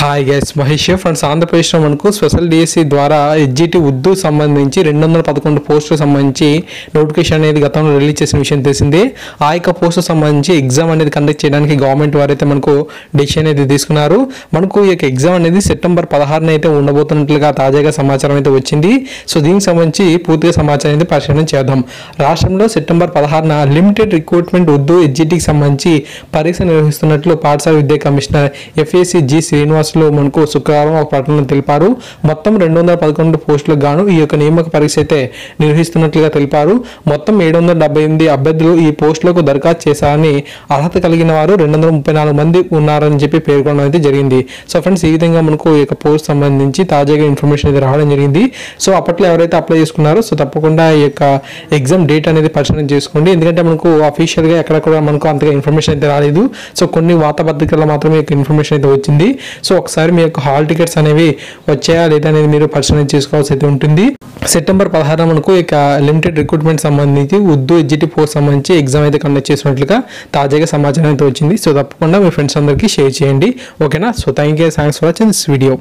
Hi guys, Mahesh friends. ఆంధ్రప్రదేశ్లో మనకు special DSC ద్వారా ఎస్జిటి ఉర్దూ సంబంధించి 211 పోస్టులకు సంబంధించి నోటిఫికేషన్ అనేది గతంలో రిలీజ్ చేసిన విషయం తెలిసిందే. ఆ యొక్క పోస్టుకు సంబంధించి ఎగ్జామ్ అనేది కండక్ట్ చేయడానికి గవర్నమెంట్ వారైతే మనకు డెసిషన్ అనేది తీసుకున్నారు. మనకు ఈ యొక్క ఎగ్జామ్ అనేది సెప్టెంబర్ 16న అయితే ఉండబోతున్నట్లుగా తాజాగా సమాచారం అయితే వచ్చింది. సో దీనికి సంబంధించి పూర్తిగా సమాచారం అయితే పరిశీలన చేద్దాం. రాష్ట్రంలో సెప్టెంబర్ 16న లిమిటెడ్ రిక్రూట్మెంట్ ఉర్దూ ఎస్జిటికి సంబంధించి పరీక్ష నిర్వహిస్తున్నట్లు పాఠశాల విద్యా కమిషనర్ FAC G శ్రీనివాస్ మనకు శుక్రవారం ఒక ప్రకటన తెలిపారు. మొత్తం 211 పోస్టులకు గాను ఈ యొక్క నియామక పరీక్ష అయితే నిర్వహిస్తున్నట్లుగా తెలిపారు. మొత్తం 778 అభ్యర్థులు ఈ పోస్టులకు దరఖాస్తు చేశారని, అర్హత కలిగిన వారు 234 మంది ఉన్నారని చెప్పి పేర్కొనడం అయితే జరిగింది. సో ఫ్రెండ్స్, ఈ విధంగా మనకు ఈ యొక్క పోస్ట్ సంబంధించి తాజాగా ఇన్ఫర్మేషన్ అయితే రావడం జరిగింది. సో అప్పట్లో ఎవరైతే అప్లై చేసుకున్నారో సో తప్పకుండా ఈ యొక్క ఎగ్జామ్ డేట్ అనేది పరిశీలన చేసుకోండి. ఎందుకంటే మనకు అఫీషియల్గా ఎక్కడ కూడా మనకు అంతగా ఇన్ఫర్మేషన్ అయితే రాలేదు. సో కొన్ని వార్తాపత్రికల్లో మాత్రమే ఇన్ఫర్మేషన్ అయితే వచ్చింది. సో ఒకసారి మీ యొక్క హాల్ టికెట్స్ అనేవి వచ్చాయా లేదా అనేది మీరు పరిశీలన చేసుకోవాల్సి అయితే ఉంటుంది. సెప్టెంబర్ 16 మనకు ఇక లిమిటెడ్ రిక్రూట్మెంట్ సంబంధించి ఉర్దూ ఎస్జిటి పోస్ట్ సంబంధించి ఎగ్జామ్ అయితే కండక్ట్ చేసినట్లుగా తాజాగా సమాచారం అయితే వచ్చింది. సో తప్పకుండా మీ ఫ్రెండ్స్ అందరికీ షేర్ చేయండి. ఓకేనా? So thanks for watching this video.